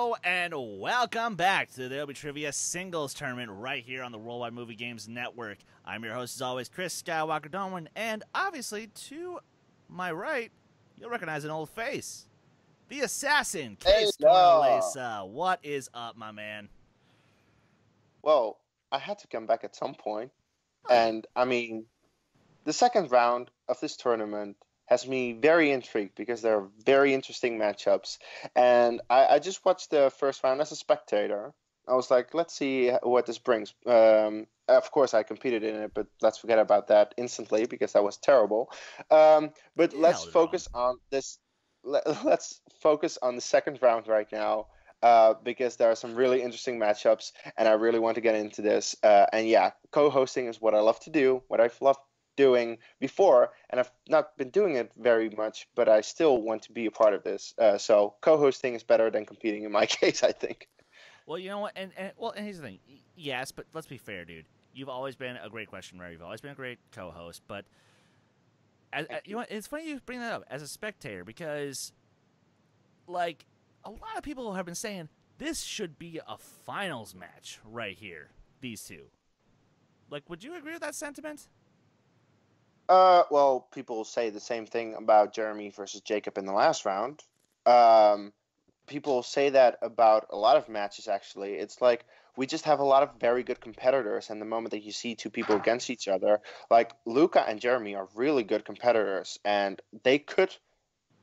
Hello and welcome back to the Adobe Trivia Singles Tournament right here on the Worldwide Movie Games Network. I'm your host as always, Chris Skywalker Dohmen, and obviously to my right, you'll recognize an old face. The assassin, Kees Cornelisse. What is up, my man? Well, I had to come back at some point. And, I mean, the second round of this tournament has me very intrigued because there are very interesting matchups. And I just watched the first round as a spectator. I was like, let's see what this brings. Of course, I competed in it, but let's forget about that instantly because that was terrible. But let's focus on this. Let's focus on the second round right now. Because there are some really interesting matchups, and I really want to get into this. And yeah, co-hosting is what I love to do, what I've loved doing before, and I've not been doing it very much, but I still want to be a part of this. So co-hosting is better than competing in my case, I think. Well, you know what, and here's the thing. Yes, but let's be fair, dude. You've always been a great question writer. You've always been a great co-host, but you know what? It's funny you bring that up as a spectator because, like, a lot of people have been saying this should be a finals match right here, these two. Like, would you agree with that sentiment? Well, people say the same thing about Jeremy versus Jacob in the last round. People say that about a lot of matches, actually. It's like we just have a lot of very good competitors, and the moment that you see two people against each other, like Luca and Jeremy are really good competitors, and they could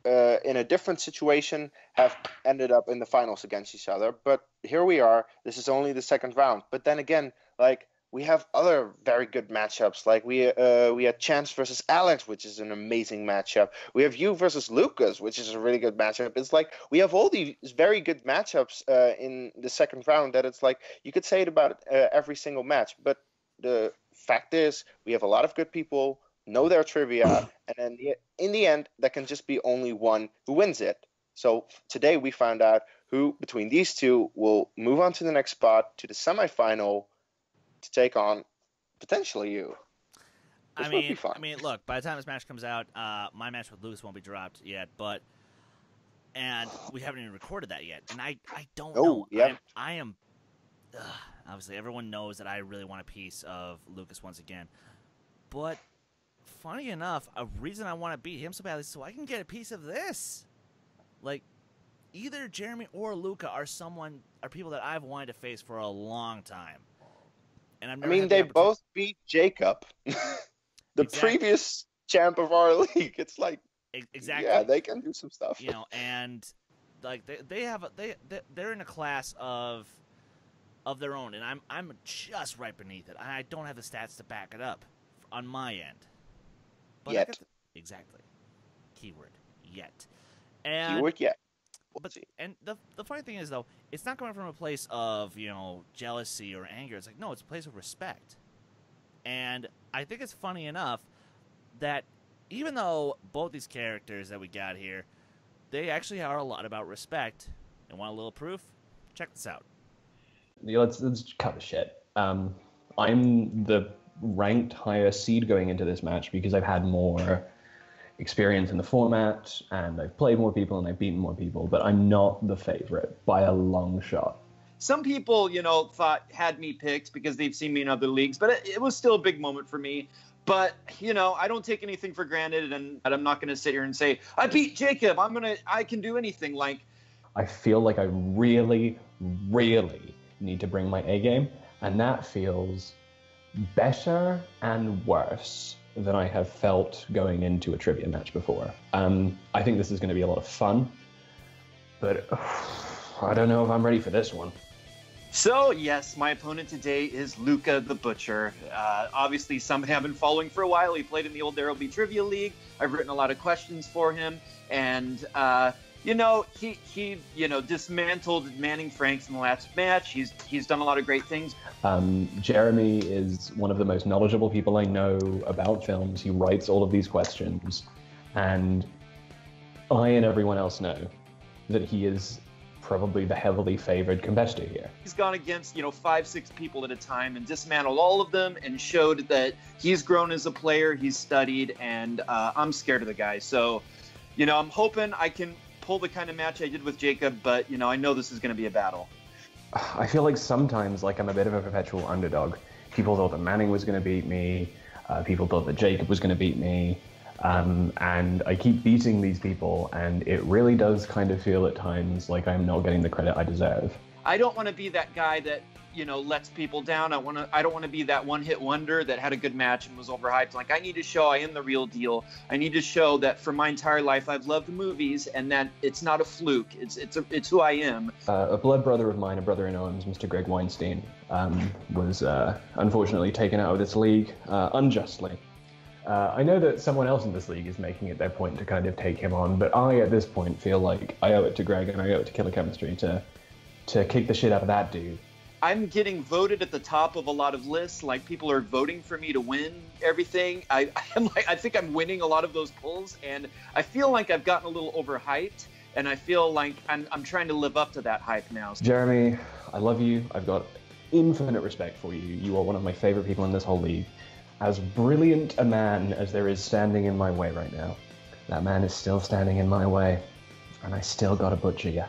in a different situation have ended up in the finals against each other. But here we are. This is only the second round. But then again, like, we have other very good matchups. Like we had Chance versus Alex, which is an amazing matchup. We have you versus Lucas, which is a really good matchup. It's like we have all these very good matchups in the second round that it's like you could say it about every single match. But the fact is, we have a lot of good people, know their trivia, and then in the end, there can just be only one who wins it. So today we found out who, between these two, will move on to the next spot, to the semifinal, to take on potentially you. This would be fun. I mean, look, by the time this match comes out, my match with Luis won't be dropped yet, and we haven't even recorded that yet, and I don't know. Yeah. I am obviously, everyone knows that I really want a piece of Lucas once again, but funny enough, a reason I want to beat him so badly is so I can get a piece of this. Like, either Jeremy or Luca are people that I've wanted to face for a long time. And I've never they both beat Jacob, the previous champ of our league. It's like, exactly. Yeah, they can do some stuff. You know, and like they're in a class of their own, and I'm just right beneath it. I don't have the stats to back it up on my end. But yet. Exactly. Keyword, yet. And, keyword, yet. And the funny thing is, though, it's not coming from a place of, you know, jealousy or anger. It's like, no, it's a place of respect. And I think it's funny enough that even though both these characters that we got here, they actually are a lot about respect. And want a little proof? Check this out. Yeah, let's cut the shit. I'm the ranked higher seed going into this match because I've had more experience in the format and I've played more people and I've beaten more people, but I'm not the favorite by a long shot. Some people, you know, had me picked because they've seen me in other leagues, but it was still a big moment for me. But, you know, I don't take anything for granted, and I'm not going to sit here and say, I beat Jacob, I can do anything. Like, I feel like I really, really need to bring my A game, and that feels better and worse than I have felt going into a trivia match before. I think this is going to be a lot of fun, but I don't know if I'm ready for this one. So, yes, my opponent today is Luca the Butcher. Obviously, somebody I've been following for a while. He played in the old There Be Trivia League. I've written a lot of questions for him, and you know, he dismantled Manning Franks in the last match. He's done a lot of great things. Jeremy is one of the most knowledgeable people I know about films. He writes all of these questions, and I and everyone else know that he is probably the heavily favored competitor here. He's gone against, 5-6 people at a time and dismantled all of them and showed that he's grown as a player, he's studied, and I'm scared of the guy. So, I'm hoping I can pull the kind of match I did with Jacob, but, you know, I know this is going to be a battle. I feel like sometimes like I'm a bit of a perpetual underdog. People thought that Manning was going to beat me. People thought that Jacob was going to beat me. And I keep beating these people, and it really does kind of feel at times like I'm not getting the credit I deserve. I don't want to be that guy that, you know, lets people down. I don't want to be that one-hit wonder that had a good match and was overhyped. Like, I need to show I am the real deal. I need to show that for my entire life I've loved movies and that it's not a fluke. It's who I am. A blood brother of mine, a brother in arms, Mr. Greg Weinstein, was unfortunately taken out of this league unjustly. I know that someone else in this league is making it their point to kind of take him on, but I, at this point, feel like I owe it to Greg and I owe it to Killer Chemistry to kick the shit out of that dude. I'm getting voted at the top of a lot of lists. Like, people are voting for me to win everything. I think I'm winning a lot of those polls, and I feel like I've gotten a little overhyped, and I feel like I'm trying to live up to that hype now. Jeremy, I love you. I've got infinite respect for you. You are one of my favorite people in this whole league. As brilliant a man as there is standing in my way right now, that man is still standing in my way, and I still gotta butcher you.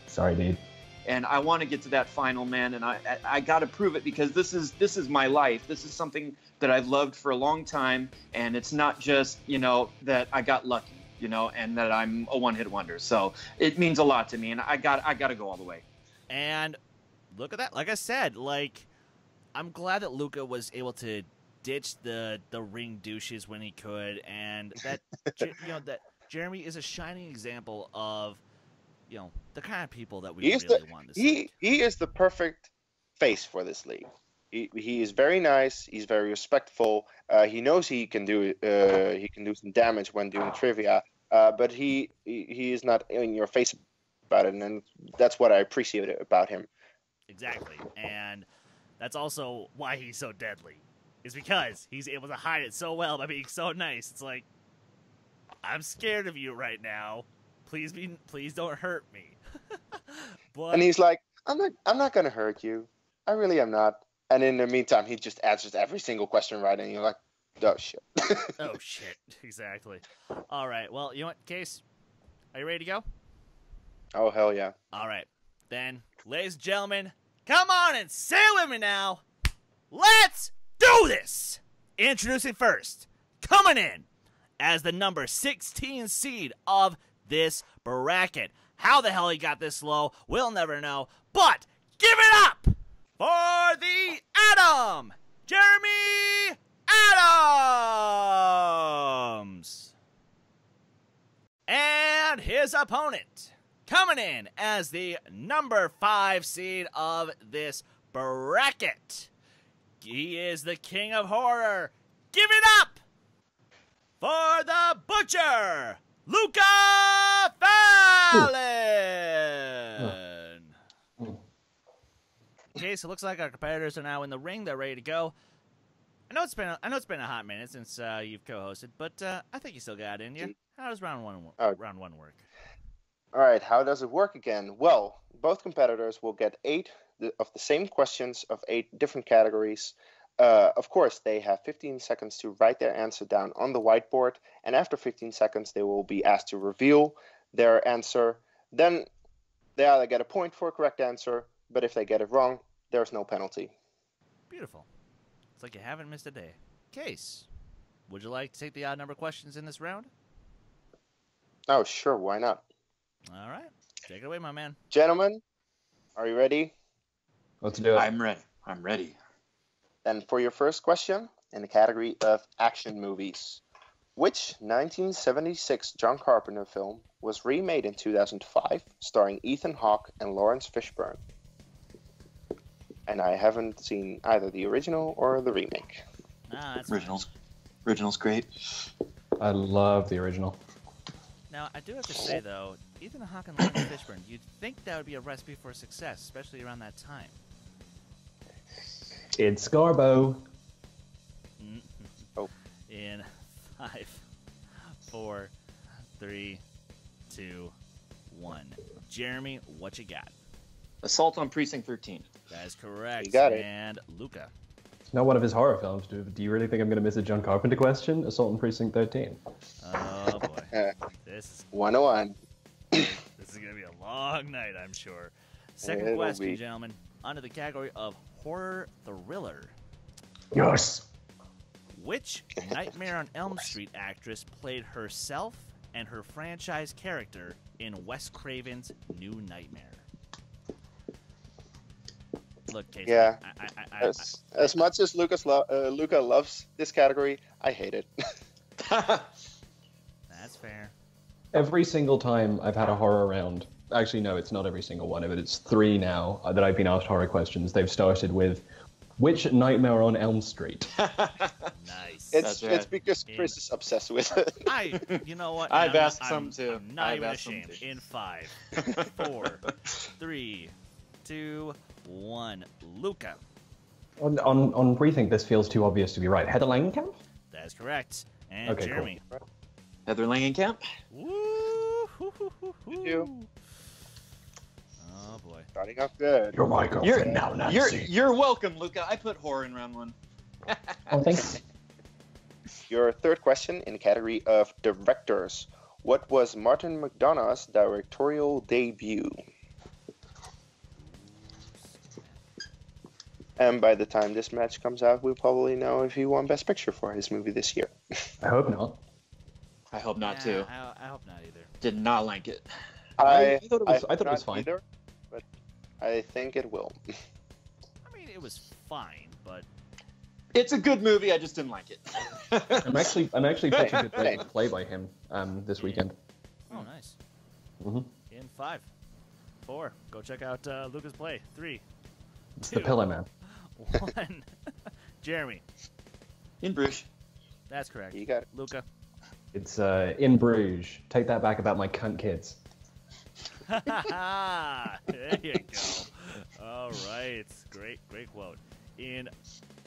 Sorry, dude. And I want to get to that final, man, and I got to prove it, because this is my life. This is something that I've loved for a long time, and it's not just, you know, that I got lucky, you know, and that I'm a one-hit wonder. So it means a lot to me, and I got to go all the way. And look at that. Like I said, like, I'm glad that Luca was able to ditch the ring douches when he could, and that you know, that Jeremy is a shining example of, you know, the kind of people that we really want to see. He is the perfect face for this league. He is very nice. He's very respectful. He knows he can do some damage when doing trivia. But he is not in your face about it, and that's what I appreciate about him. Exactly, and that's also why he's so deadly. Is because he's able to hide it so well by being so nice. It's like, I'm scared of you right now. Please don't hurt me. But, and he's like, I'm not gonna hurt you. I really am not. And in the meantime, he just answers every single question right, and you're like, oh shit. oh shit, exactly. All right, well, you know what, Kees? Are you ready to go? Oh hell yeah. All right, then, ladies and gentlemen, come on and say it with me now. Let's do this. Introducing first, coming in as the number 16 seed of this bracket. How the hell he got this low, we'll never know. But give it up for the Atom, Jeremy Adams. And his opponent, coming in as the number 5 seed of this bracket. He is the king of horror. Give it up for the Butcher, Luca Fallon. Okay, so it looks like our competitors are now in the ring. They're ready to go. I know it's been a hot minute since you've co-hosted, but I think you still got it in you. How does round one work? All right, how does it work again? Well, both competitors will get 8 of the same questions of 8 different categories. Of course, they have 15 seconds to write their answer down on the whiteboard, and after 15 seconds, they will be asked to reveal their answer. Then they either get a point for a correct answer, but if they get it wrong, there's no penalty. Beautiful. It's like you haven't missed a day. Kees, would you like to take the odd number questions in this round? Oh, sure, why not? All right, take it away, my man. Gentlemen, are you ready? Let's do it. I'm ready. Then for your first question, in the category of action movies, which 1976 John Carpenter film was remade in 2005, starring Ethan Hawke and Lawrence Fishburne? And I haven't seen either the original or the remake. That's Original's great. I love the original. Now, I do have to say, though, Ethan Hawke and Lawrence Fishburne, you'd think that would be a recipe for success, especially around that time. It's Scarbo. Oh. In 5, 4, 3, 2, 1. Jeremy, what you got? Assault on Precinct 13. That is correct. You got it. And Luca. It's not one of his horror films, dude. Do you really think I'm going to miss a John Carpenter question? Assault on Precinct 13. Oh, boy. This is 101. This is gonna be a long night, I'm sure. Second It'll question, be. gentlemen, under the category of horror thriller. Yes. Which Nightmare on Elm Street actress played herself and her franchise character in Wes Craven's New Nightmare? Look, Kees, Yeah. I, As much as Luca loves this category, I hate it. that's fair. Every single time I've had a horror round, actually no, it's not every single one of it. It's 3 now that I've been asked horror questions. They've started with, which Nightmare on Elm Street? Nice. It's because Chris is obsessed with it. You know what? I've I'm- asked I'm- some too. I'm not I've even asked some ashamed. too. In 5, 4, 3, 2, 1. Luca. On rethink, this feels too obvious to be right. Heather Langenkamp? That is correct. And Okay, cool. Jeremy. Heather Langenkamp. Woo! You. Oh boy. Starting off good. You're my girlfriend now, Nancy. You're welcome, Luca. I put horror in round 1. Oh, thanks. Your third question in the category of directors. What was Martin McDonagh's directorial debut? And by the time this match comes out, we'll probably know if he won Best Picture for his movie this year. I hope not. I hope not Yeah, too. I hope not either. Did not like it. I thought it was- I I thought it was not fine. Either, but I think it will. I mean, it was fine, but It's a good movie. I just didn't like it. I'm actually pitching a Hey. good play by him this weekend. oh, nice. Mhm. In 5, 4. Go check out Luca's play. 3, It's 2, the Pillow Man. 1. Jeremy. In Bruges. That's correct. You got it. Luca. It's in Bruges. Take that back about my cunt kids. There you go. All right. Great quote. In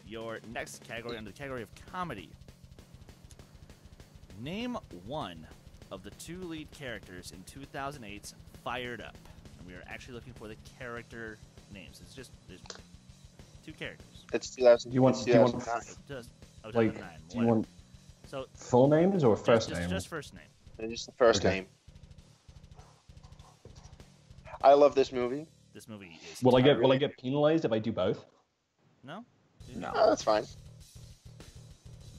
your next category, under the category of comedy, name one of the 2 lead characters in 2008's Fired Up. And we are actually looking for the character names. It's just there's 2 characters. It's 2000. Do you want- it's do you want- 2009. Just Like, 2009. do you want So full names or first just, name? just first name. It's just the first Okay. name. I love this movie. This movie is. Will I really- get penalized if I do both? No? No. Oh, that's fine.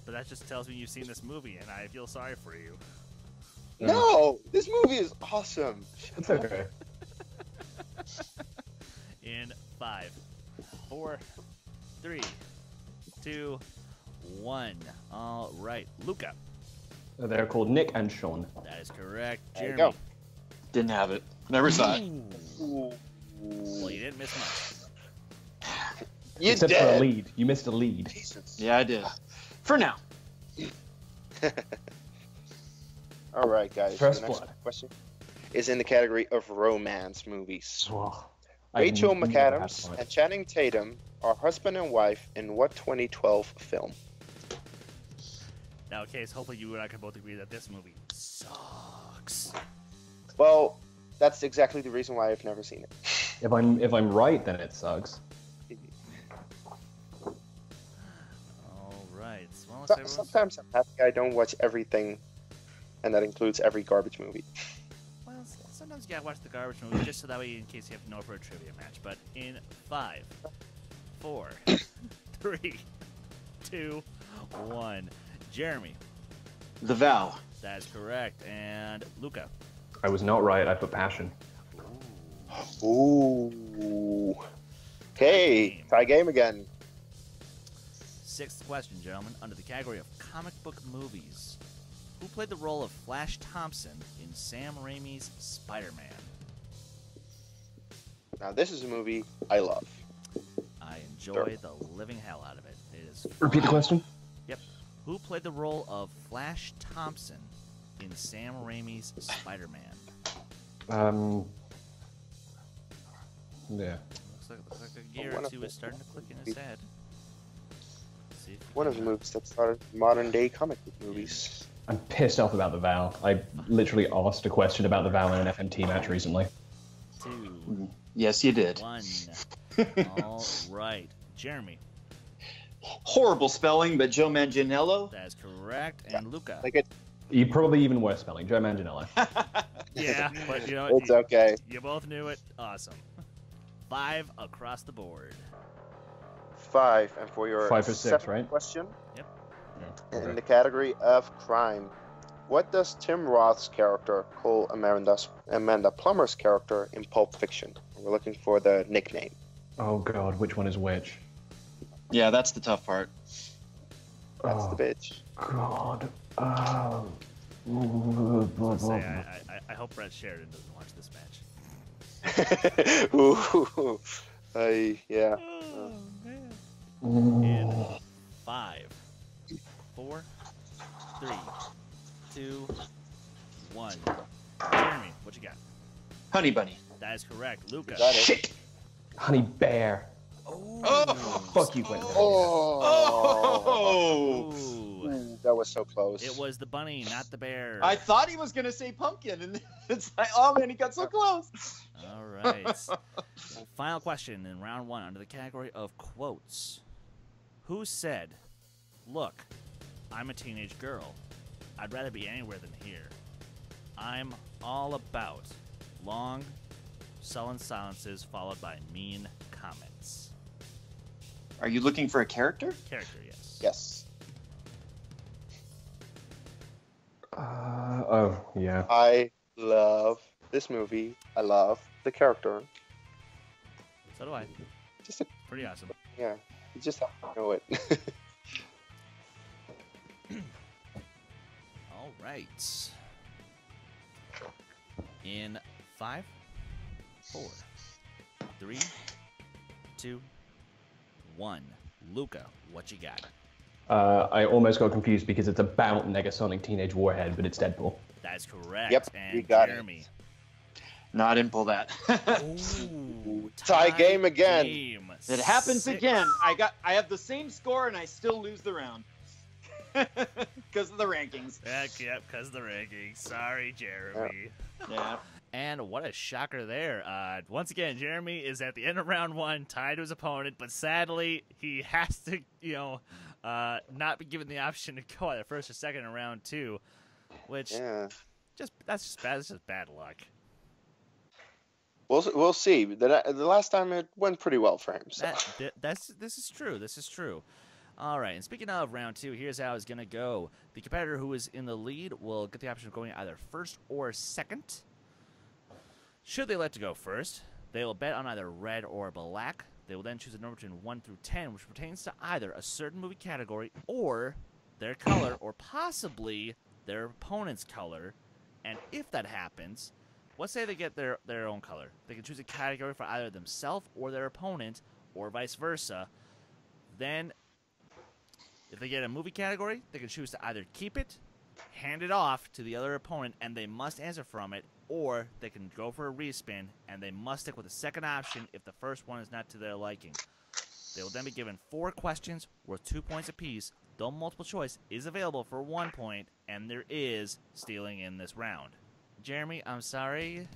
But that just tells me you've seen this movie, and I feel sorry for you. Yeah. No, this movie is awesome. It's okay. In 5, 4, 3, 2, 1. All right, Luca. They're called Nick and Sean. That is correct. There you Jeremy. go. Didn't have it. Never saw it. Ooh. Well, you didn't miss much. You Except for a dead. lead. You missed a lead. Jesus. Yeah, I did. For now. All right, guys. First the next blood. question is in the category of romance movies. I Rachel never had McAdams fun. and Channing Tatum are husband and wife in what 2012 film? Now, Kees, hopefully you and I can both agree that this movie sucks. Well, that's exactly the reason why I've never seen it. If I'm right, then it sucks. All right. Well, let's say everyone's- Sometimes I'm happy I don't watch everything, and that includes every garbage movie. Well, sometimes you gotta watch the garbage movie just so that way, in case you have to know for a trivia match. But in 5, 4, 3, 2, 1. Jeremy. The Vow. That is correct. And Luca. I was not right. I put passion. Ooh. Okay, tie game again. 6th question, gentlemen, under the category of comic book movies. Who played the role of Flash Thompson in Sam Raimi's Spider-Man? Now, this is a movie I love. I enjoy the living hell out of it. It is Repeat the fun. question. Yep. Who played the role of Flash Thompson in Sam Raimi's Spider-Man? Yeah. Looks like a gear one or of 2 the- is starting to click in his head. See if we One of can- the movies that started modern day comic book movies. I'm pissed off about the vow. I literally asked a question about the vow in an FMT match recently. 2, Yes, you did. 1. All right. Jeremy. Horrible spelling, but Joe Manganiello. That is correct. And Luca. Like it. You probably even worse spelling. Joe Manganiello. Yeah, but you know It's okay. You both knew it. Awesome. 5 across the board. 5, and for your 5 or 6, seventh right? question, Yep. Yeah. in the category of crime, what does Tim Roth's character call Amanda Plummer's character in Pulp Fiction? We're looking for the nickname. Oh god, which one is which? Yeah, that's the tough part. That's Oh the bitch. god. I hope Brett Sheridan doesn't watch this match. Ooh. Yeah. Oh, man. In 5, 4, 3, 2, 1. Jeremy, what you got? Honey Bunny. That is correct. Luca. Got it. Shit. Honey Bear. Oh. Fuck you, Gwen. Oh. Ooh. That was so close. It was the bunny, not the bear. I thought he was gonna say pumpkin, and it's like, oh man, he got so close. All right. Final question in round 1 under the category of quotes. Who said, "Look, I'm a teenage girl. I'd rather be anywhere than here. I'm all about long, sullen silences followed by mean comments." Are you looking for a character? Character, yes. Yes. Oh, yeah. I love this movie. I love the character. So do I. Just a, Pretty awesome. yeah. You just have to know it. All right. In 5, 4, 3, 2, 1. Luca, what you got? I almost got confused because it's about Negasonic Teenage Warhead, but it's Deadpool. That's correct. Yep, and you got it. Jeremy. No, I didn't pull that. Ooh, Tie game again. Game. It happens 6. again. I have the same score and I still lose the round because of the rankings. Yep, because the rankings. Sorry, Jeremy. Yeah. And what a shocker there. Once again, Jeremy is at the end of round 1, tied to his opponent, but sadly, he has to, not be given the option to go either first or second in round 2, which that's just bad. It's just bad luck. We'll see. The last time it went pretty well for him. So. This is true. This is true. All right, and speaking of round 2, here's how it's going to go. The competitor who is in the lead will get the option of going either first or second. Should they elect to go first, they will bet on either red or black. They will then choose a number between 1 through 10, which pertains to either a certain movie category or their color, or possibly their opponent's color. And if that happens, let's say they get their own color. They can choose a category for either themselves or their opponent, or vice versa. Then, if they get a movie category, they can choose to either keep it, hand it off to the other opponent, and they must answer from it, or they can go for a respin, and they must stick with the second option if the first one is not to their liking. They will then be given 4 questions worth 2 points apiece, though multiple choice is available for 1 point, and there is stealing in this round. Jeremy, I'm sorry,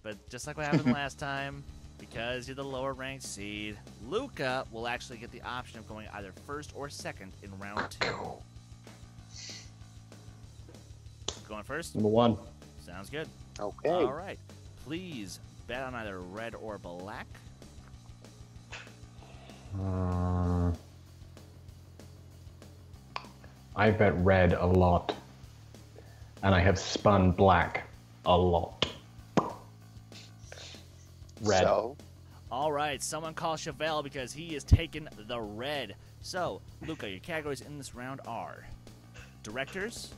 but just like what happened last time, because you're the lower ranked seed, Luca will actually get the option of going either first or second in round 2. Going first? Number 1. Sounds good. Okay. All right. Please bet on either red or black. I bet red a lot. And I have spun black a lot. Red. So, All right. Someone call Chevelle because he is taking the red. So, Luca, your categories in this round are directors,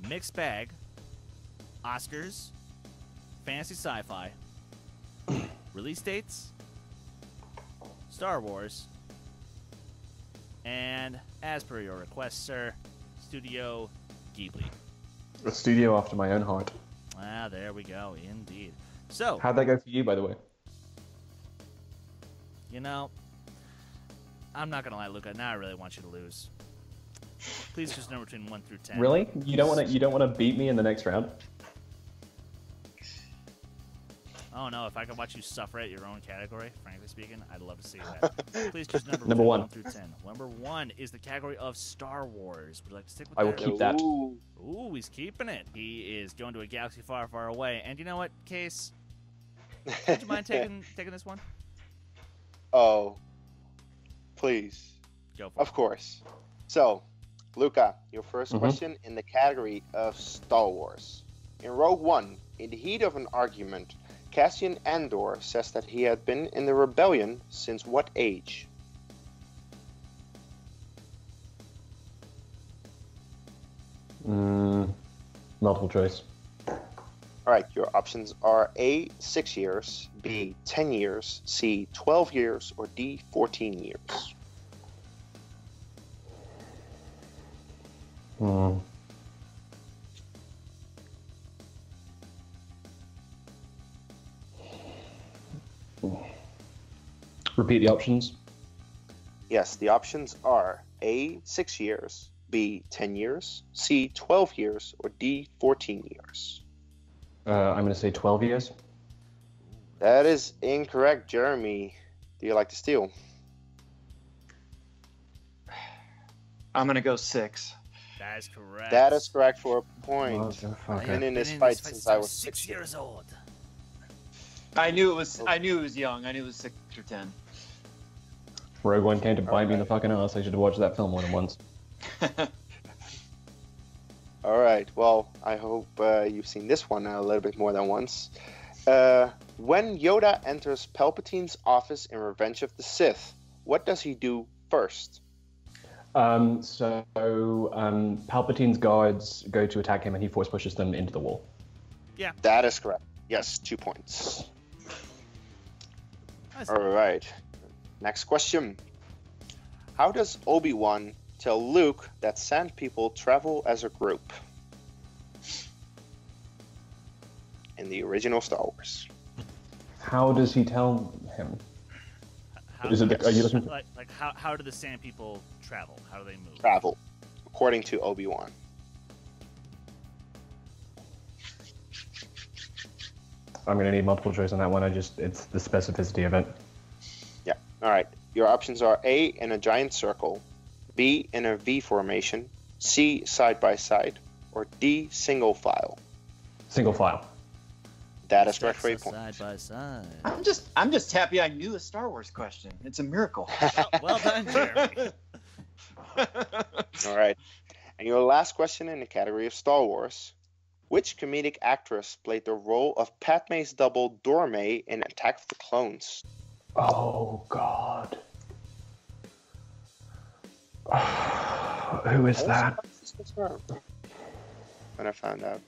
mixed bag, Oscars, fantasy sci-fi, release dates, Star Wars, and as per your request, sir, Studio Ghibli. A studio after my own heart. Ah, there we go, indeed. So, How'd that go for you, by the way? I'm not gonna lie, Luca. Now I really want you to lose. Please choose a number between 1 through 10. Really? You don't want to beat me in the next round? Oh no, if I could watch you suffer at your own category, frankly speaking, I'd love to see that. Please choose Number 1 through 10. Number 1 is the category of Star Wars. Would you like to stick with I that? will keep that. Ooh, he's keeping it. He is going to a galaxy far, far away. And you know what, Kees? Would you mind taking this one? Oh, please. Go for it. Of course. So, Luca, your first question in the category of Star Wars. In Rogue One, in the heat of an argument, Cassian Andor says that he had been in the rebellion since what age? Multiple choice. Alright, your options are A, 6 years, B, 10 years, C, 12 years, or D, 14 years. Repeat the options. Yes, the options are A, 6 years, B, 10 years, C, 12 years, or D, 14 years. I'm going to say 12 years. That is incorrect, Jeremy. Do you like to steal? I'm gonna go 6. That is correct. That is correct for a point. Motherfucker. I've been in this fight since I was 6 years old. I knew it was young. I knew it was 6 or 10. Rogue One came to bite me in the fucking ass. I should have watched that film more than once. All right. Well, I hope you've seen this one a little bit more than once. When Yoda enters Palpatine's office in Revenge of the Sith, what does he do first? Palpatine's guards go to attack him and he force pushes them into the wall. Yeah. That is correct. Yes, 2 points. All right. Next question. How does Obi-Wan tell Luke that Sand people travel as a group? In the original Star Wars. How does he tell him? How Are you looking for... how do the Sand people travel? How do they move? Travel, according to Obi-Wan. I'm going to need multiple choice on that one. It's the specificity of it. Yeah. All right. Your options are A, in a giant circle, B, in a V formation, C, side by side, or D, single file. Single file. That is correct for a point. Side by side. I'm just happy I knew a Star Wars question. It's a miracle. Well done, Jeremy. All right. And your last question in the category of Star Wars. Which comedic actress played the role of Padmé's double Dohmen in Attack of the Clones? Oh, God. Who is that? When I found out.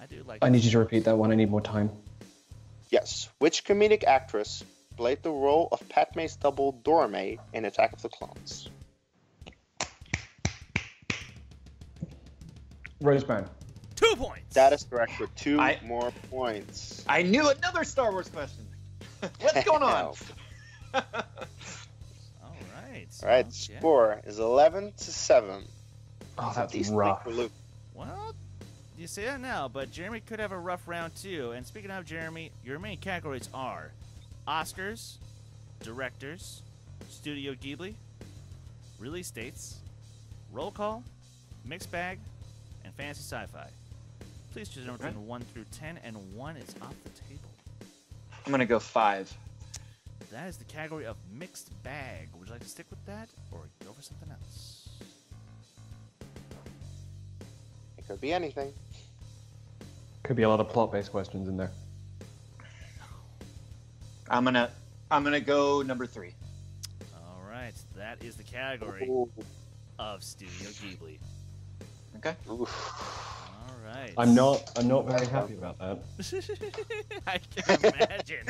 I do like. I need you to repeat that one. I need more time. Yes. Which comedic actress played the role of Padmé's double Dohmen in Attack of the Clones? Rose Byrne. 2 points. That is correct for 2 more points. I knew another Star Wars question. What's going on? All right. All right. Score is 11-7. Oh, that's Decent rough. for Luke. Well, you say that now, but Jeremy could have a rough round too. And speaking of Jeremy, your main categories are Oscars, Directors, Studio Ghibli, Release Dates, Roll Call, Mixed Bag, and Fantasy Sci-Fi. Please choose a number between 1 through 10, and 1 is off the table. I'm gonna go 5. That is the category of Mixed Bag. Would you like to stick with that, or go for something else? It could be anything. Could be a lot of plot-based questions in there. I'm gonna go number 3. All right, that is the category of Studio Ghibli. Okay. Oof. All right. I'm not very happy about that. I can imagine.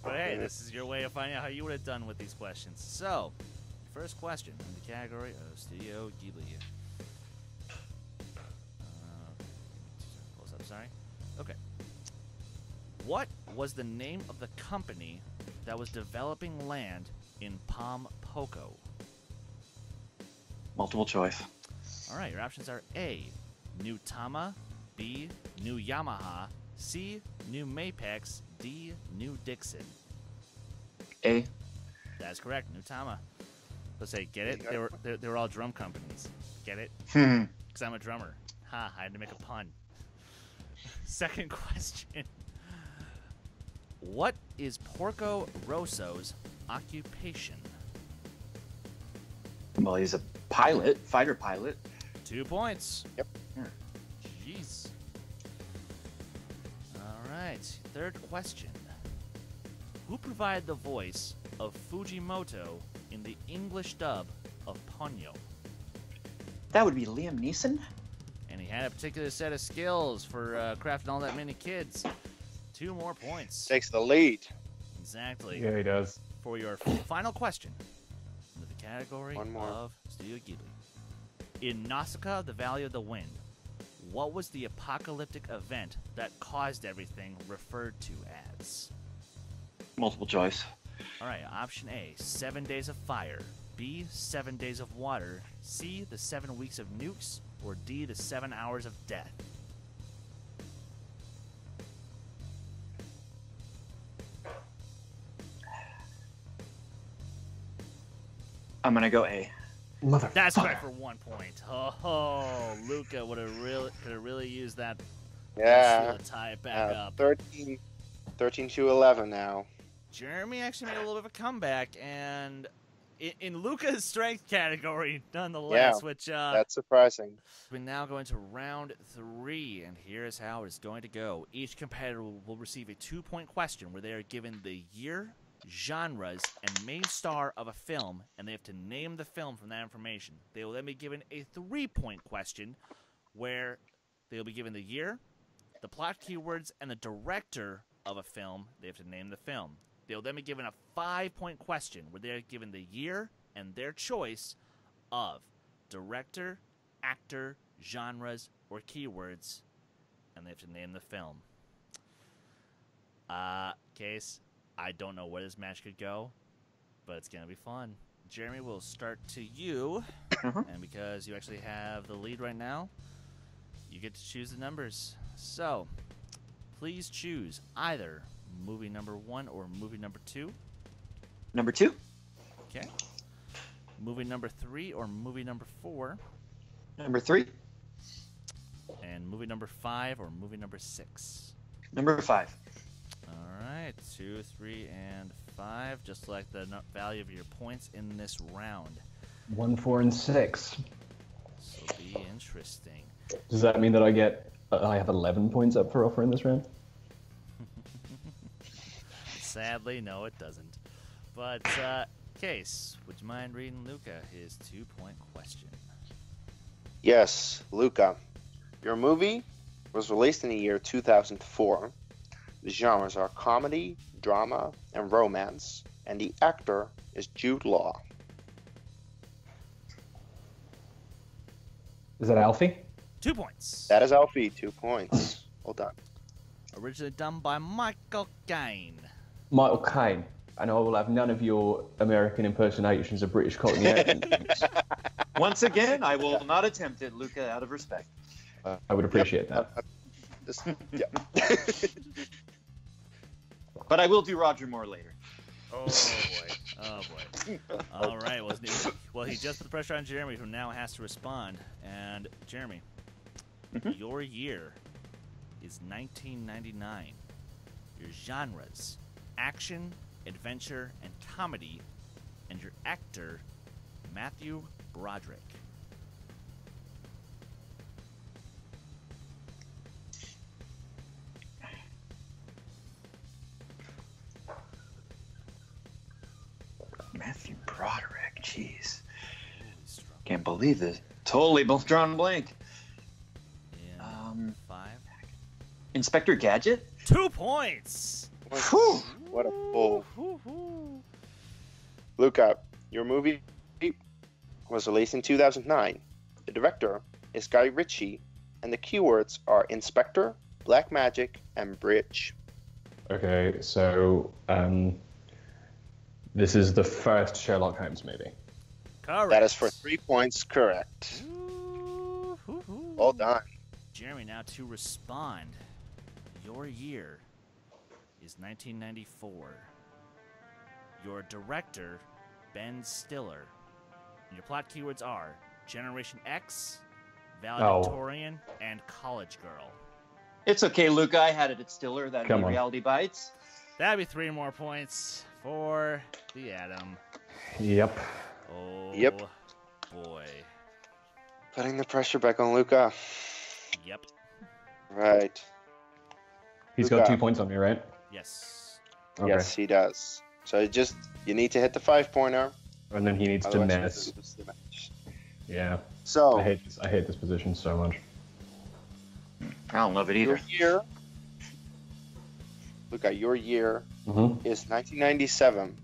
But hey, this is your way of finding out how you would have done with these questions. So, first question in the category of Studio Ghibli. Close up, sorry. Okay. What was the name of the company that was developing land in Palm Poco? Multiple choice. All right, your options are A, New Tama, B, New Yamaha, C. New Mapex. D. New Dixon. A. That's correct. New Tama. Let's say, get it? They were all drum companies. Get it? Hmm. Because I'm a drummer. Ha, I had to make a pun. Second question. What is Porco Rosso's occupation? Well, he's a pilot, fighter pilot. 2 points. Yep. Jeez. All right. Third question. Who provided the voice of Fujimoto in the English dub of Ponyo? That would be Liam Neeson. And he had a particular set of skills for crafting all that many kids. 2 more points. Takes the lead. Exactly. Yeah, he does. For your final question, into the category One more. of Studio Ghibli. In Nausicaa, the Valley of the Wind, what was the apocalyptic event that caused everything referred to as? Multiple choice. All right, option A, 7 days of fire. B, 7 days of water. C, the 7 weeks of nukes. Or D, the 7 hours of death. I'm gonna go A. Motherfucker. That's correct for 1 point. Oh, Luca could have really used that Yeah. to tie it back up. 13 to 11 now. Jeremy actually made a little bit of a comeback, and in Luca's strength category, nonetheless, Yeah, which That's surprising. we're now going to round 3, and here's how it is going to go. Each competitor will receive a 2-point question where they are given the year, genres, and main star of a film, and they have to name the film from that information. They will then be given a 3-point question where they will be given the year, the plot keywords, and the director of a film. They have to name the film. They'll then be given a 5-point question where they're given the year and their choice of director, actor, genres, or keywords, and they have to name the film. Kees, I don't know where this match could go, but it's going to be fun. Jeremy, we'll start to you, and because you actually have the lead right now, you get to choose the numbers. So, please choose either movie number 1 or movie number 2. Number 2. Okay. Movie number 3 or movie number 4. Number 3. And movie number 5 or movie number 6. Number 5. All right. 2, 3, and 5. Just like the value of your points in this round. 1, 4, and 6. So be interesting. Does that mean that I have 11 points up for offer in this round? Sadly, no, it doesn't. But, Kees, would you mind reading Luca his 2-point question? Yes, Luca. Your movie was released in the year 2004. The genres are comedy, drama, and romance, and the actor is Jude Law. Is that Alfie? 2 points. That is Alfie, 2 points. Well done. Originally done by Michael Caine. Michael Caine. And I will have none of your American impersonations of British Cockney accents. Once again, I will not attempt it, Luca, out of respect. I would appreciate that. Yeah. But I will do Roger Moore later. Oh boy. Oh boy. All right. Well, he just put the pressure on Jeremy, who now has to respond. And Jeremy, your year is 1999. Your genres: action, adventure, and comedy. And your actor, Matthew Broderick. Matthew Broderick, jeez. Can't believe this. Totally drawn blank. In 5. Inspector Gadget? 2 points. Whew. What a fool. Luca, your movie was released in 2009. The director is Guy Ritchie, and the keywords are Inspector, Black Magic, and Bridge. Okay, so this is the first Sherlock Holmes movie. Correct. That is for 3 points correct. Ooh, Well done. Jeremy, now to respond. Your year is 1994. Your director, Ben Stiller. And your plot keywords are Generation X, Valedictorian, and College Girl. It's okay, Luca. I had it at Stiller. That'd Come be on. Reality Bites. That'd be 3 more points for the Adam. Yep. Oh, Yep. boy. Putting the pressure back on Luca. Yep. Right. He's Luca. got 2 points on me, right? Yes. Okay. Yes, he does. So you need to hit the 5-pointer. And then he needs to Otherwise, miss. you lose the match. Yeah. So I hate this position so much. I don't love it your either. year, Luca, your year Mm-hmm. is 1997.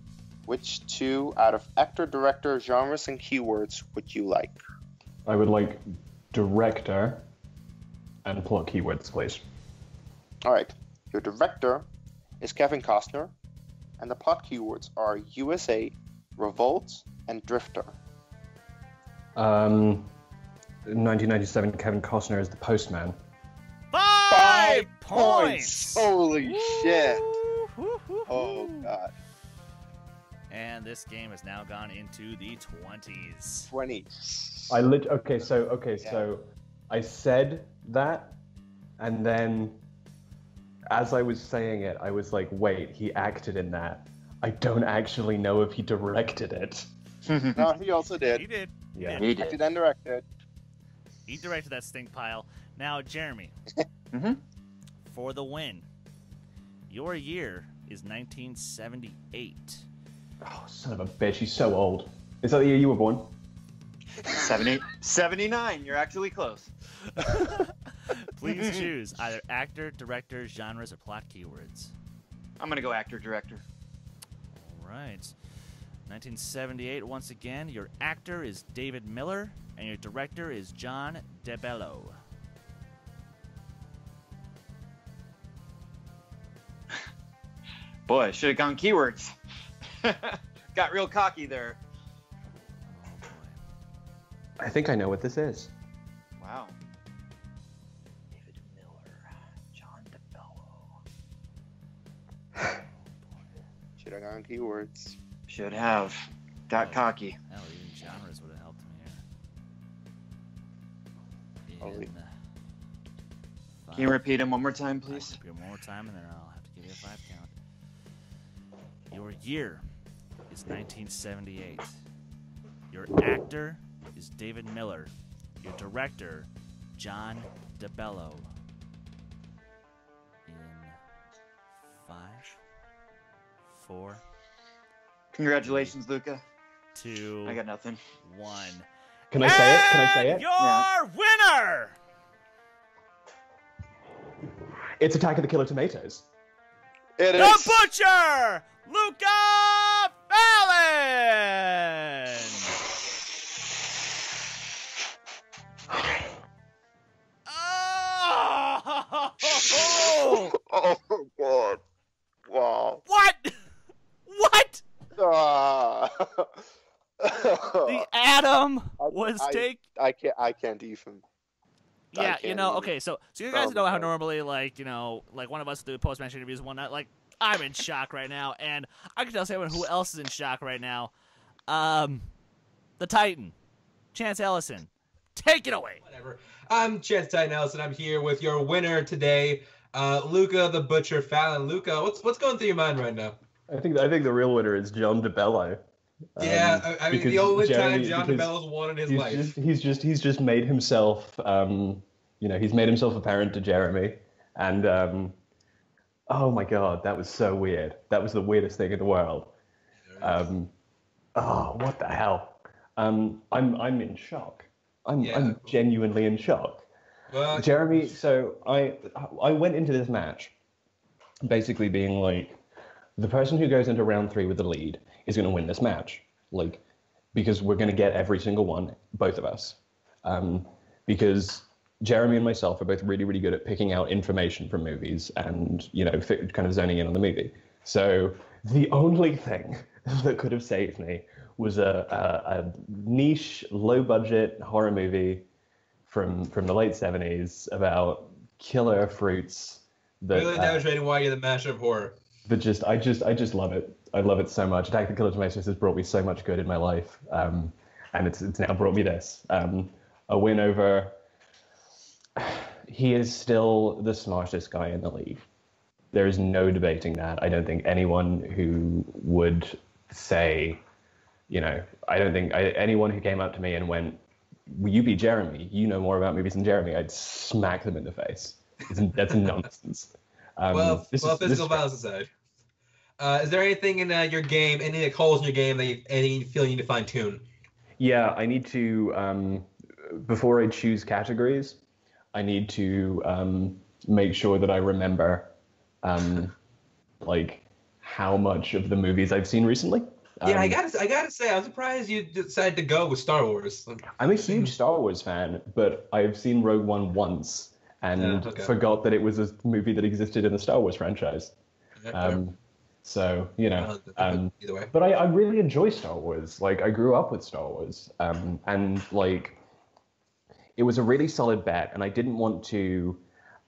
Which 2 out of actor, director, genres, and keywords would you like? I would like director and plot keywords, please. All right. Your director is Kevin Costner, and the plot keywords are USA, Revolt, and Drifter. 1997, Kevin Costner is the postman. 5 points! Holy shit! Woo-hoo-hoo. Oh god. And this game has now gone into the 20s. 20. So I said that, and then as I was saying it, I was like, wait, he acted in that. I don't actually know if he directed it. No, he also He did. did. Yeah. He Acted did. and directed. He directed that stink pile. Now, Jeremy, Mhm. for the win, your year is 1978. Oh, son of a bitch, he's so old. Is that the year you were born? 79. You're actually close. Please choose either actor, director, genres, or plot keywords. I'm going to go actor, director. All right. 1978, once again, your actor is David Miller, and your director is John DeBello. Boy, should have gone keywords. Got real cocky there. Oh, boy. I think I know what this is. Wow. David Miller, John DeBello. Should have gone keywords. Should have. Got cocky. Hell, even genres would have helped him here. Holy- Can you repeat him one more time, Please. please? One more time, and then I'll have to give you a 5 count. Your year is 1978. Your actor is David Miller. Your director, John DeBello. In 5, 4, Congratulations, Luca. 2, I got nothing. 1. Can I say it? Can I say And it? your Yeah. winner! It's Attack of the Killer Tomatoes. It The is. Butcher! Luca Fallon! Oh! Oh god. Wow. What? What? Ah. The Atom was take. I can't even. I Yeah, can't you know. even. Okay, so you guys Oh, know how my God. normally, like, you know, like one of us do post-match interviews and whatnot. Like, I'm in shock right now, and I can tell someone who else is in shock right now. The Titan, Chance Ellison. Take it away. Whatever. I'm Chance Titan Ellison. I'm here with your winner today, Luca the Butcher Fallon. Luca, what's going through your mind right now? I think the real winner is John DeBello. Yeah, I mean because the only Jeremy- time John because DeBello's won in his he's life. He's just made himself he's made himself apparent to Jeremy, and oh my god, that was so weird. That was the weirdest thing in the world. What the hell? I'm in shock. I'm genuinely in shock. Well, Jeremy, so I went into this match basically being like, the person who goes into round 3 with the lead is going to win this match, like, because we're going to get every single one, both of us, because Jeremy and myself are both really, really good at picking out information from movies and, you know, kind of zoning in on the movie. So the only thing that could have saved me was a niche, low-budget horror movie from the late 70s about killer fruits that Really demonstrating why you're the master of horror. but I just love it. I love it so much. Attack the Killer Tomatoes has brought me so much good in my life, and it's now brought me this. A win over. He is still the smartest guy in the league. There is no debating that. I don't think anyone who would say, I don't think anyone who came up to me and went, "Will you be Jeremy? You know more about movies than Jeremy," I'd smack them in the face. That's nonsense. Physical violence aside, is there anything in your game, any holes in your game that you feel you need to fine tune? Yeah, I need to, before I choose categories, I need to make sure that I remember, like, how much of the movies I've seen recently. Yeah, I gotta say, I'm surprised you decided to go with Star Wars. I'm a huge Star Wars fan, but I've seen Rogue One once and forgot that it was a movie that existed in the Star Wars franchise. So, either way. But I really enjoy Star Wars. Like, I grew up with Star Wars, and like, it was a really solid bet, and I didn't want to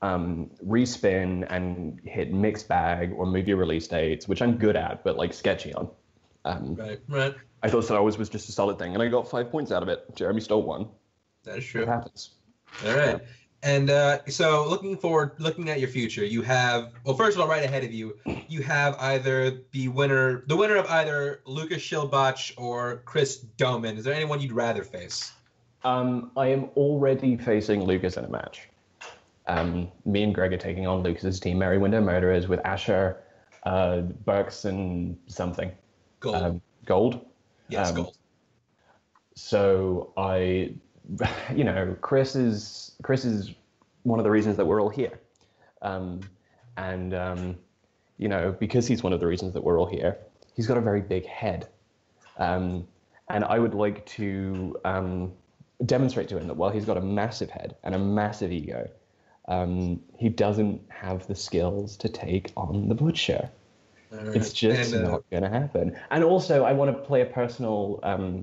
respin and hit mixed bag or movie release dates, which I'm good at, but like sketchy on. Right. I thought Star Wars was just a solid thing, and I got 5 points out of it. Jeremy stole 1. That is true. It happens. All right. And so looking at your future, you have, well, first of all, right ahead of you, you have either the winner of either Luca Shilbach or Chris Dohmen. Is there anyone you'd rather face? I am already facing Lucas in a match. Me and Greg are taking on Lucas's team, Merry Window Murderers, with Asher, Burks, and something. Gold. Gold? Yes, gold. So Chris is one of the reasons that we're all here. Because he's one of the reasons that we're all here, he's got a very big head. And I would like to demonstrate to him that while he's got a massive head and a massive ego, he doesn't have the skills to take on the Butcher. Right. It's just not going to happen. And also, I want to play a personal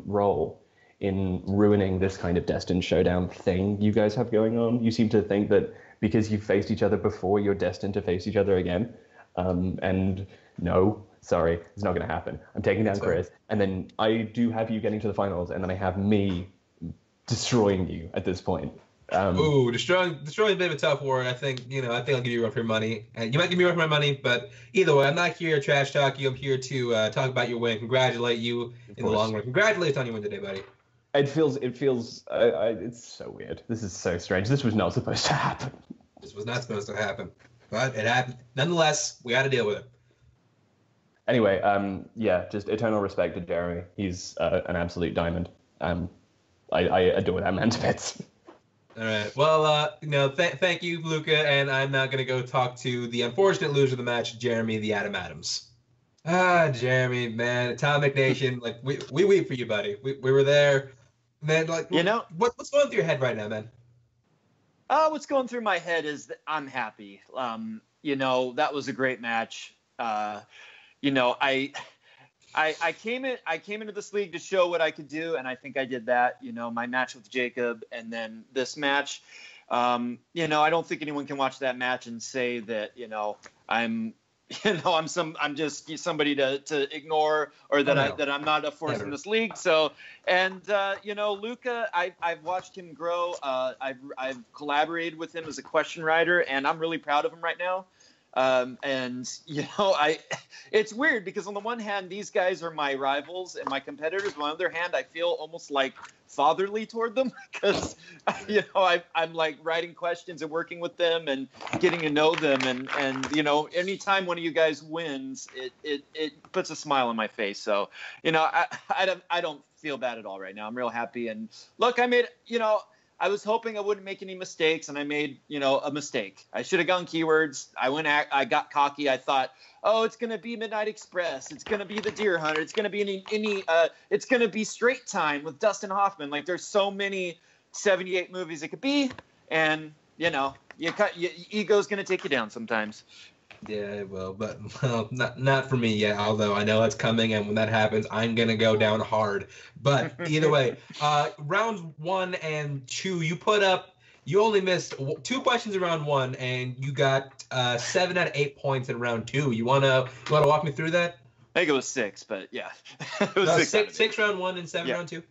role in ruining this kind of destined showdown thing you guys have going on. You seem to think that because you've faced each other before, you're destined to face each other again. And no, sorry, it's not going to happen. I'm taking down Chris, and then I do have you getting to the finals, and then I have me destroying you at this point. Destroying is a bit of a tough word. I think I'll give you a run for your money. And you might give me a run for my money, but either way, I'm not here to trash talk you. I'm here to talk about your win, congratulate you in the long run. Congratulations on your win today, buddy. It feels it's so weird. This is so strange. This was not supposed to happen. This was not supposed to happen, but it happened. Nonetheless, we got to deal with it. Anyway, just eternal respect to Jeremy. He's an absolute diamond. I adore that man to bits. All right. Well, thank you, Luca, and I'm now going to go talk to the unfortunate loser of the match, Jeremy the Adam Adams. Jeremy, man, Atomic Nation, like we weep for you, buddy. We were there, man. Like, what's going through your head right now, man? What's going through my head is that I'm happy. That was a great match. I came into this league to show what I could do, and I think I did that. My match with Jacob, and then this match. I don't think anyone can watch that match and say that I'm just somebody to ignore, or that that I'm not a force in this league. So, and Luca, I've watched him grow. I've collaborated with him as a question writer, and I'm really proud of him right now. It's weird because on the one hand, these guys are my rivals and my competitors. On the other hand, I feel almost like fatherly toward them because, I'm like writing questions and working with them and getting to know them. And anytime one of you guys wins, it puts a smile on my face. So, I don't feel bad at all right now. I'm real happy. And look, I made, I was hoping I wouldn't make any mistakes, and I made, a mistake. I should have gone keywords. I got cocky. I thought, it's going to be Midnight Express. It's going to be The Deer Hunter. It's going to be it's going to be Straight Time with Dustin Hoffman. Like, there's so many 78 movies it could be, and your ego's going to take you down sometimes. Yeah, it will, but not for me yet. Although I know that's coming, and when that happens, I'm gonna go down hard. But either way, rounds 1 and 2, you put up You only missed 2 questions in round 1, and you got 7 out of 8 points in round 2. You wanna walk me through that? I think it was 6, but yeah. It was No, 6 six round 1 and 7 Yeah. round 2.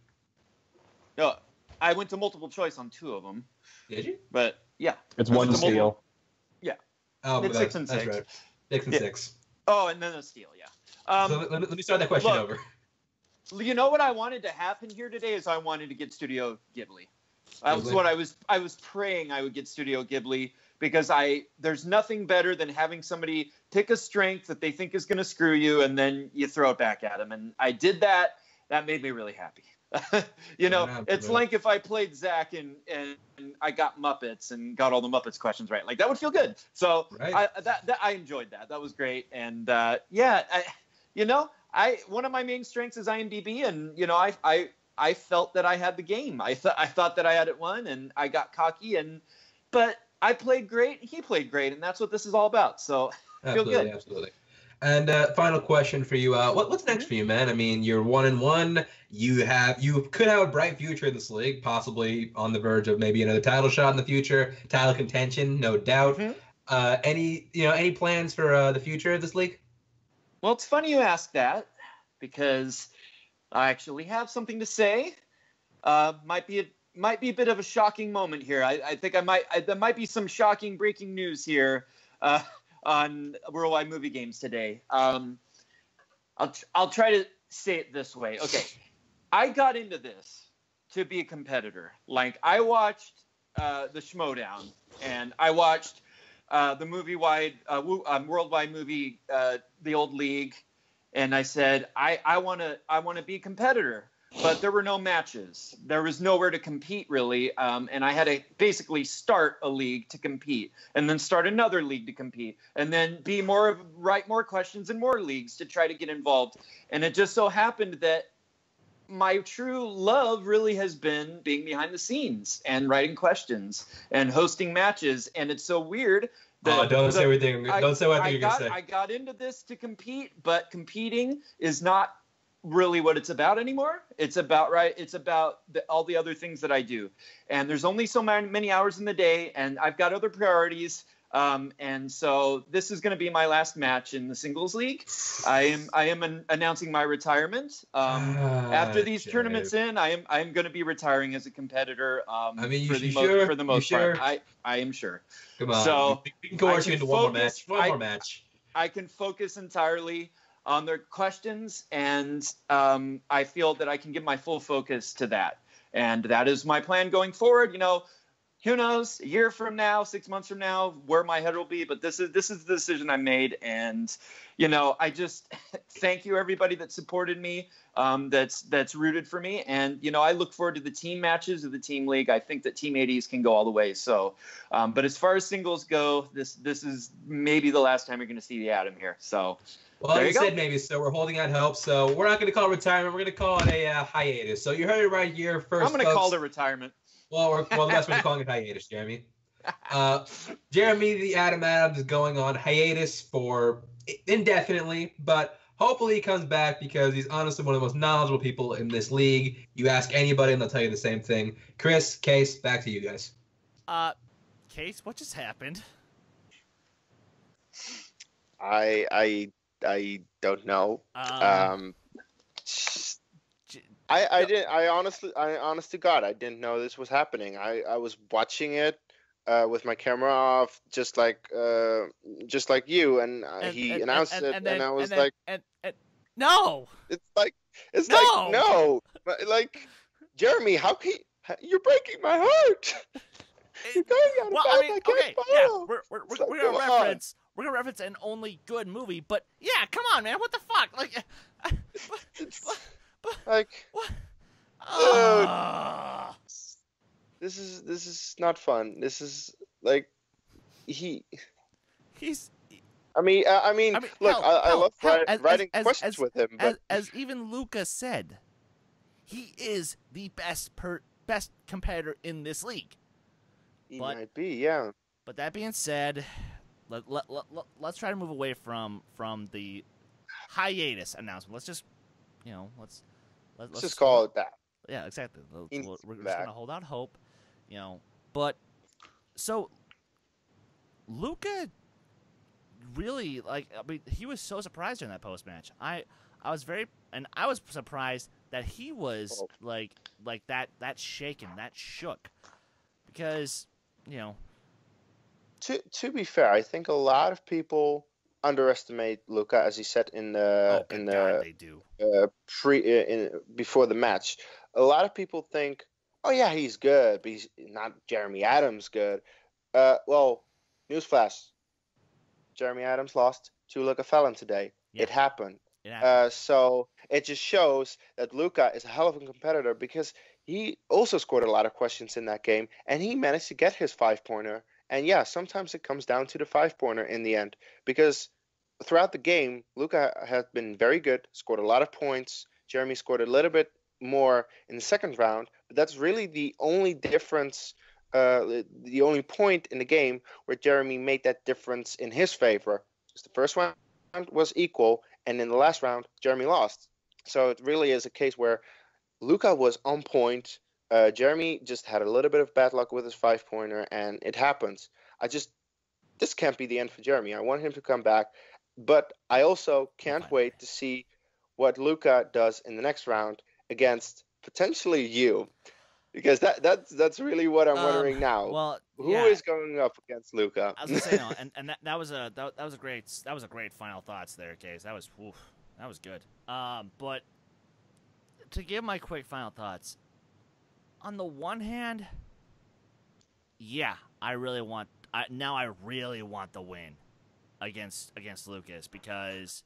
No, I went to multiple choice on 2 of them. Did you? But yeah. It's one steal. Oh, It's 6 and that's 6. right. 6 and 6. Oh, and then a steal, yeah. So let me start that question look, over. You know what I wanted to happen here today is I wanted to get Studio Ghibli. That was Ghibli. what I was praying I would get Studio Ghibli, because there's nothing better than having somebody pick a strength that they think is going to screw you, and then you throw it back at them. And I did that. That made me really happy. It's like if I played Zach and I got Muppets and got all the Muppets questions right. Like, that would feel good. So Right. I enjoyed that. That was great. And one of my main strengths is IMDb, and I felt that I had the game. I thought that I had it won, and I got cocky, but I played great. He played great, and that's what this is all about. So feel good. Absolutely. And final question for you. What's next for you, man? I mean, you're 1-1. You could have a bright future in this league, possibly on the verge of maybe another title shot in the future, title contention, no doubt. Any plans for the future of this league? Well, it's funny you ask that, because I actually have something to say. Might be a bit of a shocking moment here. I think there might be some shocking breaking news here on Worldwide Movie Games today. I'll try to say it this way. Okay, I got into this to be a competitor. Like, I watched the Schmodown, and I watched the Worldwide Movie, the old league, and I said I want to be a competitor. But there were no matches. There was nowhere to compete, really. And I had to basically start a league to compete, and then start another league to compete, and then write more questions in more leagues to try to get involved. And it just so happened that my true love really has been being behind the scenes and writing questions and hosting matches. And it's so weird. Don't say everything. Don't say what you're going to say. I got into this to compete, but competing is not really what it's about anymore. It's about all the other things that I do, and there's only so many hours in the day, and I've got other priorities, and so this is going to be my last match in the singles league. I am announcing my retirement. After these tournaments end, I am going to be retiring as a competitor. I mean, for the most part, I am sure. Come on, so we can coerce you into one more match. One more match. I can focus entirely on their questions, and I feel that I can give my full focus to that. And that is my plan going forward. Who knows, a year from now, 6 months from now, where my head will be, but this is the decision I made. And, I just thank you, everybody that supported me, that's rooted for me. And, I look forward to the team matches of the team league. I think that Team 80s can go all the way. So, but as far as singles go, this is maybe the last time you're going to see the Adam here. So, well, you said maybe, so we're holding out hope. So we're not going to call it retirement. We're going to call it a hiatus. So you heard it right here first. I'm going to call it retirement. Well, the best way to calling it hiatus, Jeremy. Jeremy, the Adam Adams, is going on hiatus for indefinitely, but hopefully he comes back, because he's honestly one of the most knowledgeable people in this league. You ask anybody and they'll tell you the same thing. Chris, Kees, back to you guys. Kees, what just happened? I don't know. Honest to God, I didn't know this was happening. I was watching it with my camera off, just like you, and he announced it, and I was like, no. It's no, like, Jeremy, how can you're breaking my heart? You're going out about my okay, follow. yeah, we're gonna reference. We're gonna reference an only good movie, but yeah, come on, man, what the fuck? Like, what? This is not fun. This is like he's. I mean, look, I love writing questions with him, but as even Luca said, he is the best competitor in this league. He might be, yeah. But that being said, let's try to move away from the hiatus announcement. Let's just, let's just call it that. Yeah, exactly. We're just gonna hold out hope, but So Luca really, like, I mean, he was so surprised during that post match. I was surprised that he was like that shaken, that shook, because To be fair, I think a lot of people underestimate Luca, as he said in the God, they do. Before the match. A lot of people think, oh yeah, he's good, but he's not Jeremy Adams good. Well, newsflash: Jeremy Adams lost to Luca Fallon today. Yeah. It happened. It happened. So it just shows that Luca is a hell of a competitor, because he also scored a lot of questions in that game, and he managed to get his 5-pointer. And yeah, sometimes it comes down to the 5-pointer in the end, because throughout the game, Luca has been very good, scored a lot of points. Jeremy scored a little bit more in the second round, but that's really the only difference, the only point in the game where Jeremy made that difference in his favor. Because the first round was equal, and in the last round, Jeremy lost. So it really is a case where Luca was on point. Jeremy just had a little bit of bad luck with his 5-pointer, and it happens. This can't be the end for Jeremy. I want him to come back, but I also can't wait to see what Luca does in the next round against potentially you, because that's really what I'm wondering now. Well, who is going up against Luca? I was gonna say no, and that was a great final thoughts there, Kees. That was good. But to give my quick final thoughts, on the one hand, yeah, I really want the win against Lucas, because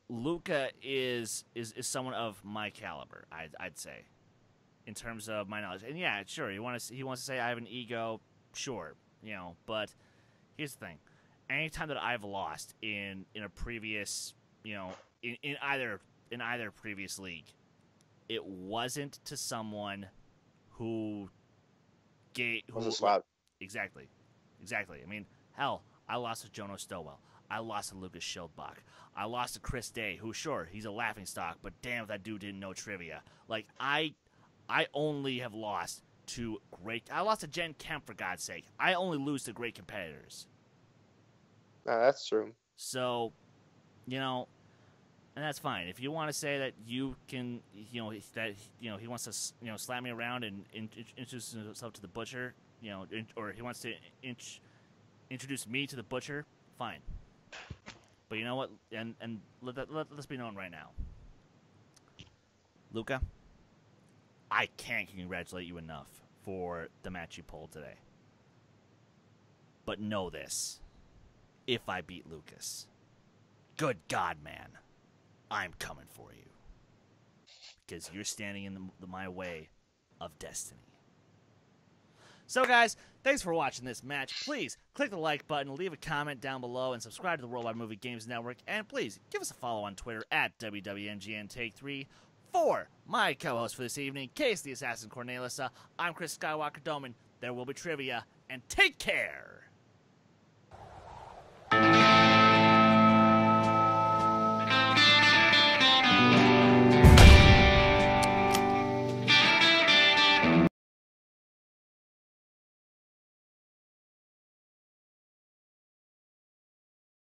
Luca is someone of my caliber, I'd say, in terms of my knowledge. And yeah, sure, he wants to say I have an ego, sure, but here's the thing: anytime that I've lost in a previous, in either previous league, it wasn't to someone who was a slouch. Exactly. I mean, hell, I lost to Jono Stowell. I lost to Lucas Schildbach. I lost to Chris Day, who, sure, he's a laughingstock, but damn if that dude didn't know trivia. Like, I only have lost to I lost to Jen Kemp, for God's sake. I only lose to great competitors. No, that's true. So, and that's fine. If you want to say that you can, he wants to, slap me around and introduce himself to the Butcher, or he wants to introduce me to the Butcher, fine. But you know what? And let's be known right now. Luca, I can't congratulate you enough for the match you pulled today. But know this: if I beat Lucas, good God, man, I'm coming for you, because you're standing in my way of destiny. So, guys, thanks for watching this match. Please click the like button, leave a comment down below, and subscribe to the Worldwide Movie Games Network. And please give us a follow on Twitter at WWNGN Take 3. For my co-host for this evening, Kees the Assassin Cornelisse, I'm Chris Skywalker Dohmen. There will be trivia, and take care.